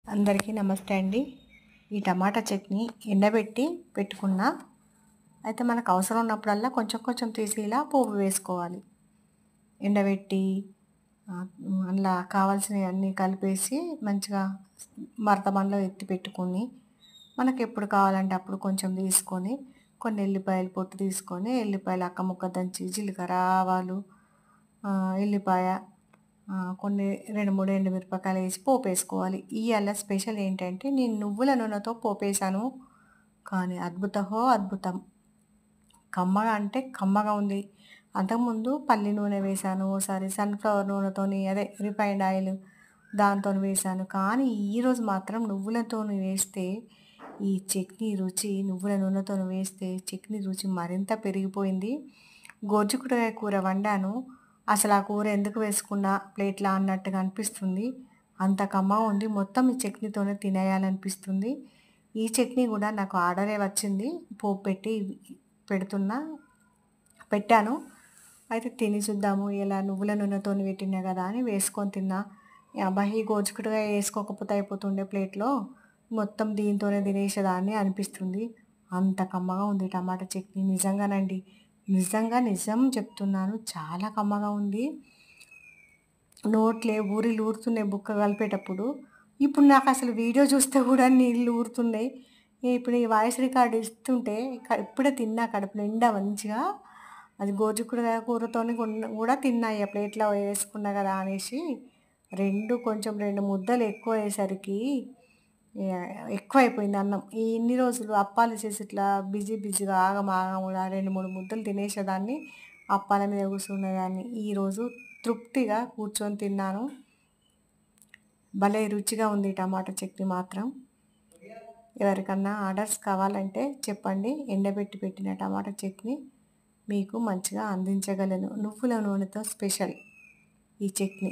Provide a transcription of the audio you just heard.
అందరికీ నమస్తే అండి. ఈ టమాటా చట్నీ ఎండబెట్టి పెట్టుకున్నా. అయితే మనకు అవసరం ఉన్నప్పుడల్లా కొంచెం కొంచెం తీసి ఇలా పోపు వేసుకోవాలి. ఎండబెట్టి అందులో కావాల్సినవి అన్నీ కలిపేసి మంచిగా మరతమంలో ఎత్తి పెట్టుకొని, మనకు ఎప్పుడు కావాలంటే అప్పుడు కొంచెం తీసుకొని, కొన్ని ఎల్లిపాయలు పొట్టు తీసుకొని, ఎల్లిపాయలు అక్క ముక్క దంచి, జీలకర్ర, ఆవాలు, ఎల్లిపాయ, కొన్ని 2, 3 ఎండుమిరపకాయలు వేసి పోపేసుకోవాలి. ఇయాల స్పెషల్ ఏంటంటే నేను నువ్వుల నూనెతో పోపేసాను. కానీ అద్భుతమో అద్భుతం! కమ్మగా అంటే కమ్మగా ఉంది. అంతకుముందు పల్లి నూనె వేశాను, ఓసారి సన్‌ఫ్లవర్ నూనెతోని అదే రిఫైన్డ్ ఆయిల్ దాంతోని వేశాను. కానీ ఈరోజు మాత్రం నువ్వులతోని వేస్తే ఈ చట్నీ రుచి నువ్వుల నూనెతోని వేస్తే చట్నీ రుచి మరింత పెరిగిపోయింది. గోరుచిక్కుడుకాయ కూర వండాను. అసలు ఆ కూర ఎందుకు వేసుకున్నా ప్లేట్‌లా అన్నట్టుగా అనిపిస్తుంది. అంత కమ్మగా ఉంది. మొత్తం ఈ చట్నీతోనే తినేయాలనిపిస్తుంది. ఈ చట్నీ కూడా నాకు ఆర్డరే వచ్చింది. పోపు పెట్టి పెడుతున్నా పెట్టాను. అయితే తిని చూద్దాము ఇలా నువ్వుల నూనెతోని పెట్టినా కదా అని వేసుకొని తిన్నా. అబ్బా! ఈ గోరుచిక్కుడుకాయ వేసుకోకపోతే అయిపోతుండే ప్లేట్‌లో. మొత్తం దీంతోనే తినేసేదాన్ని అనిపిస్తుంది. అంత కమ్మగా ఉంది టమాటా చట్నీ నిజంగానండి. నిజం చెప్తున్నాను. చాలా కమ్మగా ఉంది. నోట్లే ఊరిలు ఊరుతున్నాయి బుక్క కలిపేటప్పుడు. ఇప్పుడు నాకసలు వీడియో చూస్తే కూడా నీళ్ళు ఊరుతున్నాయి. ఇప్పుడు ఈ వాయిస్ రికార్డ్ ఇస్తుంటే ఇప్పుడే తిన్నా కడుపు నిండా మంచిగా. అది గోరుచిక్కుడుకాయ కూరతోని కూడా తిన్నా ఇగ ప్లేట్‌లో వేసుకున్నా కదా అనేసి. కొంచెం 2 ముద్దలు ఎక్కువయ్యేసరికి ఎక్కువైపోయింది అన్నం. ఇన్ని రోజులు అప్పాలు చేసి ఇట్లా బిజీగా ఆగమాగముగా 2, 3 ముద్దలు తినేసేదాన్ని. అప్పాల మీద కూర్చునేదాన్ని. ఈరోజు తృప్తిగా కూర్చొని తిన్నాను. భలే రుచిగా ఉంది టమాటా చట్నీ మాత్రం. ఎవరికన్నా ఆర్డర్స్ కావాలంటే చెప్పండి. ఎండబెట్టి పెట్టిన టమాటా చట్నీ మీకు మంచిగా అందించగలను. నువ్వుల నూనెతో స్పెషల్ ఈ చట్నీ.